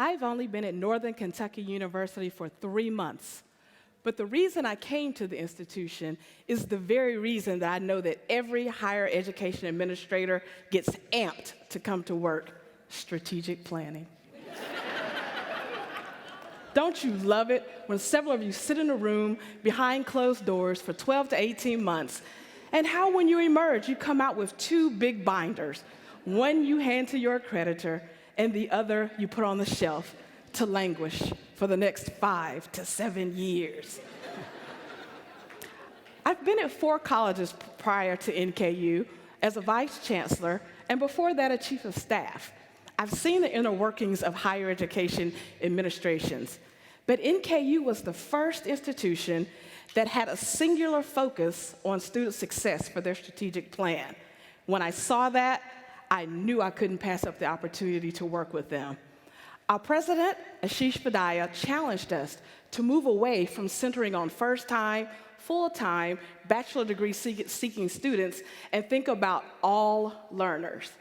I've only been at Northern Kentucky University for 3 months. But the reason I came to the institution is the very reason that I know that every higher education administrator gets amped to come to work: strategic planning. Don't you love it when several of you sit in a room behind closed doors for 12 to 18 months, and how when you emerge, you come out with 2 big binders, one you hand to your accreditor, and the other you put on the shelf to languish for the next 5 to 7 years. I've been at 4 colleges prior to NKU as a vice chancellor, and before that, a chief of staff. I've seen the inner workings of higher education administrations, but NKU was the first institution that had a singular focus on student success for their strategic plan. When I saw that, I knew I couldn't pass up the opportunity to work with them. Our president, Ashish Vadaya, challenged us to move away from centering on first-time, full-time, bachelor degree seeking students and think about all learners.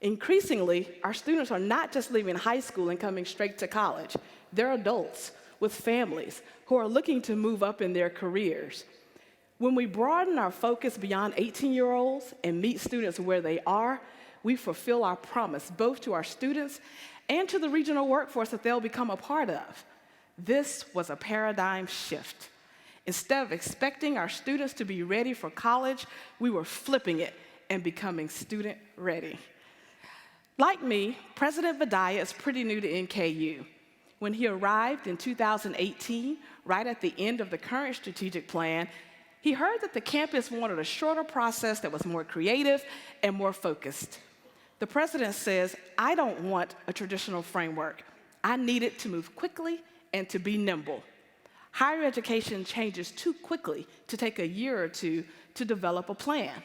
Increasingly, our students are not just leaving high school and coming straight to college. They're adults with families who are looking to move up in their careers. When we broaden our focus beyond 18-year-olds and meet students where they are, we fulfill our promise both to our students and to the regional workforce that they'll become a part of. This was a paradigm shift. Instead of expecting our students to be ready for college, we were flipping it and becoming student ready. Like me, President Vadaya is pretty new to NKU. When he arrived in 2018, right at the end of the current strategic plan, he heard that the campus wanted a shorter process that was more creative and more focused. The president says, "I don't want a traditional framework. I need it to move quickly and to be nimble." Higher education changes too quickly to take a year or 2 to develop a plan.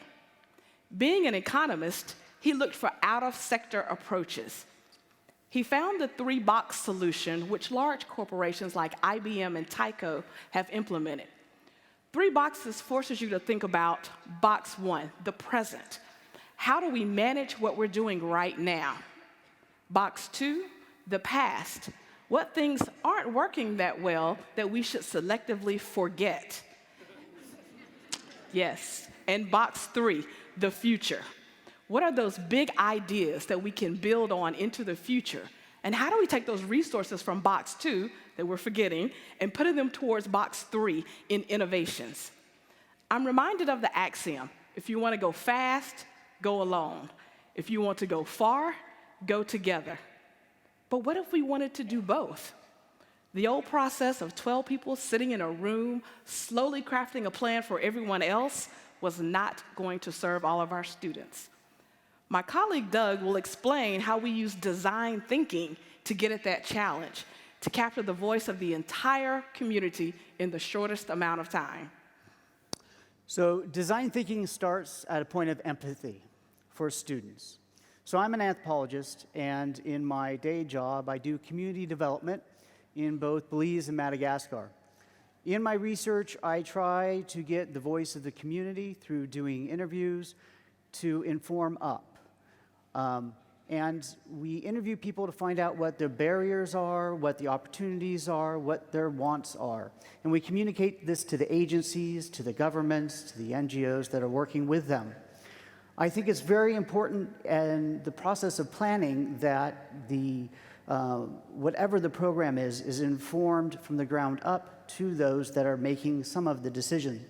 Being an economist, he looked for out-of-sector approaches. He found the 3-box solution, which large corporations like IBM and Tyco have implemented. 3 boxes forces you to think about box 1, the present. How do we manage what we're doing right now? Box 2, the past. What things aren't working that well that we should selectively forget? Yes. And box 3, the future. What are those big ideas that we can build on into the future? And how do we take those resources from box 2 that we're forgetting and put them towards box 3 in innovations? I'm reminded of the axiom: if you want to go fast, go alone. If you want to go far, go together. But what if we wanted to do both? The old process of 12 people sitting in a room, slowly crafting a plan for everyone else, was not going to serve all of our students. My colleague Doug will explain how we use design thinking to get at that challenge, to capture the voice of the entire community in the shortest amount of time. So design thinking starts at a point of empathy for students. So I'm an anthropologist, and in my day job, I do community development in both Belize and Madagascar. In my research, I try to get the voice of the community through doing interviews to inform up. And we interview people to find out what their barriers are, what the opportunities are, what their wants are. And we communicate this to the agencies, to the governments, to the NGOs that are working with them. I think it's very important in the process of planning that whatever the program is informed from the ground up to those that are making some of the decision.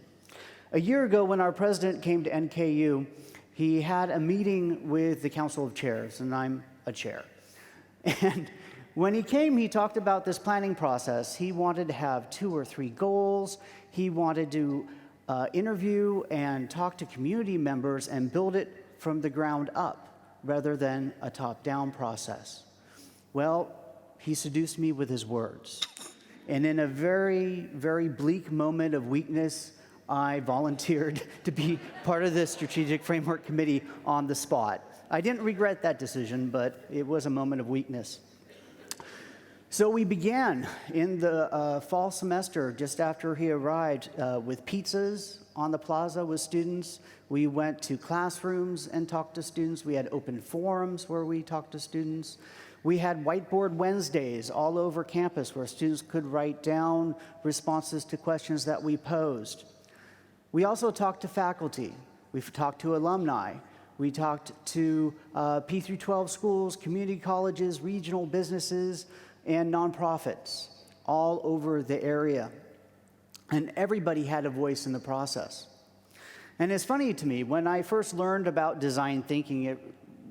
A year ago, when our president came to NKU, he had a meeting with the Council of Chairs, and I'm a chair. And when he came, he talked about this planning process. He wanted to have 2 or 3 goals. He wanted to interview and talk to community members and build it from the ground up rather than a top-down process. Well, he seduced me with his words. And in a very, very bleak moment of weakness, I volunteered to be part of the Strategic Framework Committee on the spot. I didn't regret that decision, but it was a moment of weakness. So we began in the fall semester, just after he arrived, with pizzas on the plaza with students. We went to classrooms and talked to students. We had open forums where we talked to students. We had whiteboard Wednesdays all over campus where students could write down responses to questions that we posed. We also talked to faculty. We've talked to alumni. We talked to P through 12 schools, community colleges, regional businesses, and nonprofits all over the area. And everybody had a voice in the process. And it's funny to me, when I first learned about design thinking, it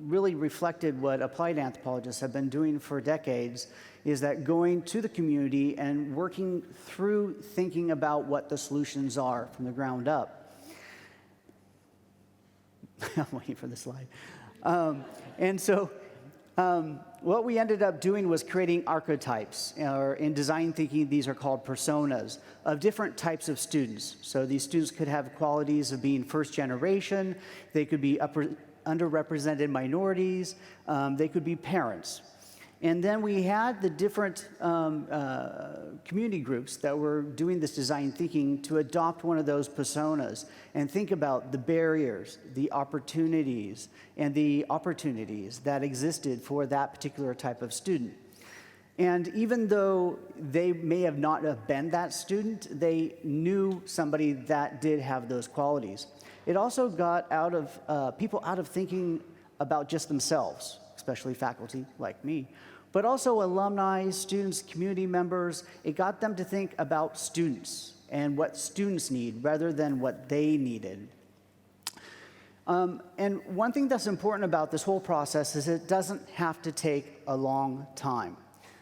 really reflected what applied anthropologists have been doing for decades, is that going to the community and working through thinking about what the solutions are from the ground up. I'm waiting for the slide. What we ended up doing was creating archetypes, or in design thinking, these are called personas, of different types of students. So these students could have qualities of being first generation, they could be underrepresented minorities, they could be parents. And then we had the different community groups that were doing this design thinking to adopt one of those personas and think about the barriers, the opportunities, and the opportunities that existed for that particular type of student. And even though they may have not have been that student, they knew somebody that did have those qualities. It also got people out of thinking about just themselves, especially faculty like me, but also alumni, students, community members. It got them to think about students and what students need rather than what they needed. And one thing that's important about this whole process is it doesn't have to take a long time.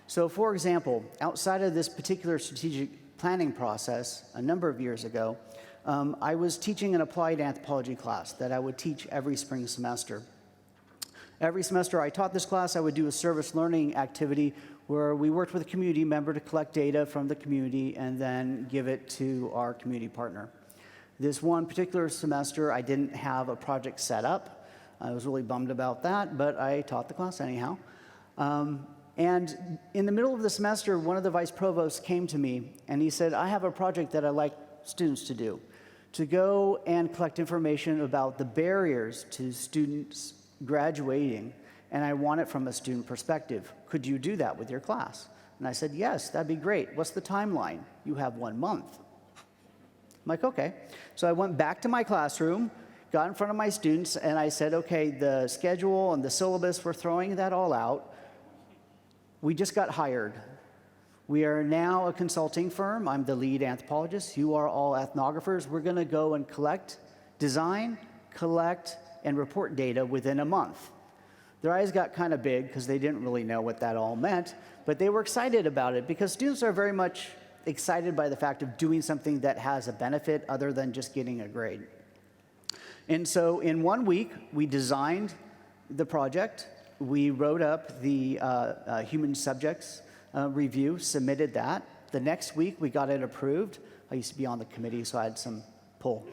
So for example, outside of this particular strategic planning process a number of years ago, I was teaching an applied anthropology class that I would teach every spring semester. Every semester I taught this class, I would do a service learning activity where we worked with a community member to collect data from the community and then give it to our community partner. This one particular semester, I didn't have a project set up. I was really bummed about that, but I taught the class anyhow. And in the middle of the semester, one of the vice provosts came to me and he said, I have a project that I'd like students to do, to go and collect information about the barriers to students graduating, and I want it from a student perspective. Could you do that with your class? And I said, yes, that'd be great. What's the timeline? You have 1 month. I'm like, okay. So I went back to my classroom, got in front of my students, and I said, okay, the schedule and the syllabus, we're throwing that all out. We just got hired. We are now a consulting firm. I'm the lead anthropologist. You are all ethnographers. We're going to go and design, collect, and report data within a month. Their eyes got kind of big because they didn't really know what that all meant, but they were excited about it because students are very much excited by the fact of doing something that has a benefit other than just getting a grade. And so in 1 week, we designed the project. We wrote up the human subjects review, submitted that. The next week, we got it approved. I used to be on the committee, so I had some pull.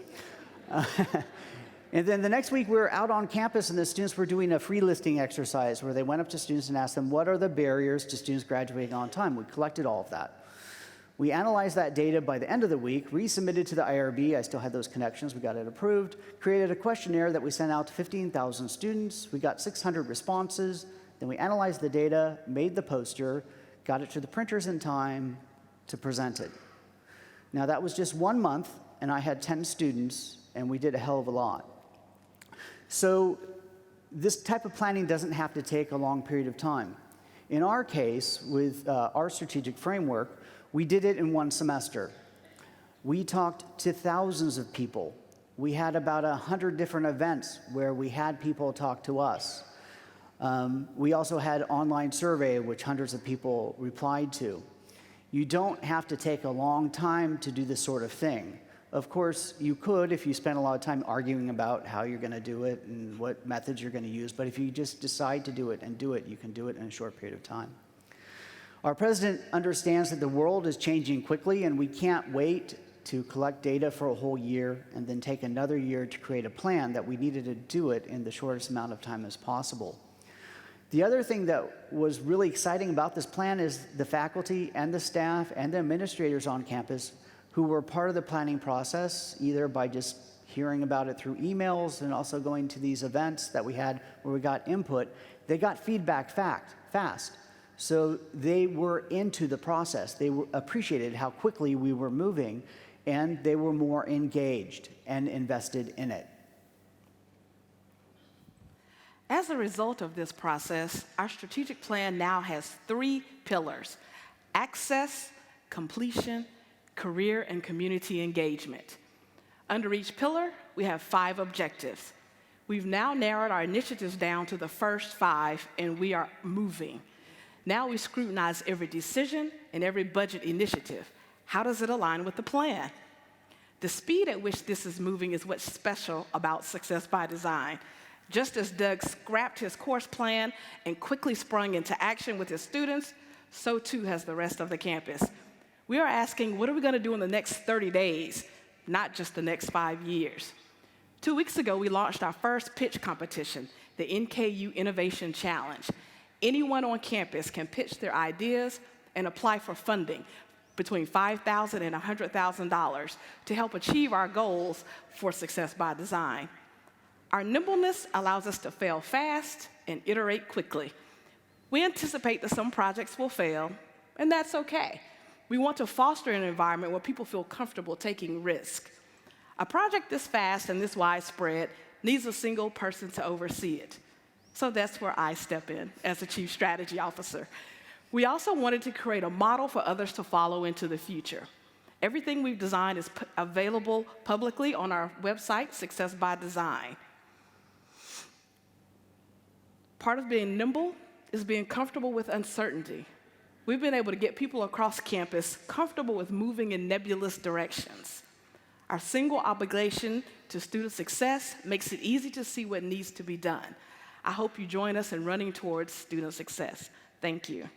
And then the next week, we were out on campus, and the students were doing a free listing exercise where they went up to students and asked them, what are the barriers to students graduating on time? We collected all of that. We analyzed that data by the end of the week, resubmitted to the IRB. I still had those connections. We got it approved. Created a questionnaire that we sent out to 15,000 students. We got 600 responses. Then we analyzed the data, made the poster, got it to the printers in time to present it. Now, that was just 1 month, and I had 10 students, and we did a hell of a lot. So this type of planning doesn't have to take a long period of time. In our case, with our strategic framework, we did it in 1 semester. We talked to thousands of people. We had about 100 different events where we had people talk to us. We also had online survey, which hundreds of people replied to. You don't have to take a long time to do this sort of thing. Of course, you could if you spend a lot of time arguing about how you're going to do it and what methods you're going to use, but if you just decide to do it and do it, you can do it in a short period of time. Our president understands that the world is changing quickly, and we can't wait to collect data for a whole year and then take another year to create a plan. That we needed to do it in the shortest amount of time as possible. The other thing that was really exciting about this plan is the faculty and the staff and the administrators on campus who were part of the planning process, either by just hearing about it through emails and also going to these events that we had where we got input. They got feedback fast. So they were into the process. They appreciated how quickly we were moving, and they were more engaged and invested in it. As a result of this process, our strategic plan now has 3 pillars: access, completion, career, and community engagement. Under each pillar, we have 5 objectives. We've now narrowed our initiatives down to the first 5, and we are moving. Now we scrutinize every decision and every budget initiative. How does it align with the plan? The speed at which this is moving is what's special about Success by Design. Just as Doug scrapped his course plan and quickly sprung into action with his students, so too has the rest of the campus. We are asking, what are we going to do in the next 30 days, not just the next 5 years? 2 weeks ago, we launched our first pitch competition, the NKU Innovation Challenge. Anyone on campus can pitch their ideas and apply for funding between $5,000 and $100,000 to help achieve our goals for Success by Design. Our nimbleness allows us to fail fast and iterate quickly. We anticipate that some projects will fail, and that's okay. We want to foster an environment where people feel comfortable taking risks. A project this fast and this widespread needs a single person to oversee it. So that's where I step in as the Chief Strategy Officer. We also wanted to create a model for others to follow into the future. Everything we've designed is available publicly on our website, Success by Design. Part of being nimble is being comfortable with uncertainty. We've been able to get people across campus comfortable with moving in nebulous directions. Our single obligation to student success makes it easy to see what needs to be done. I hope you join us in running towards student success. Thank you.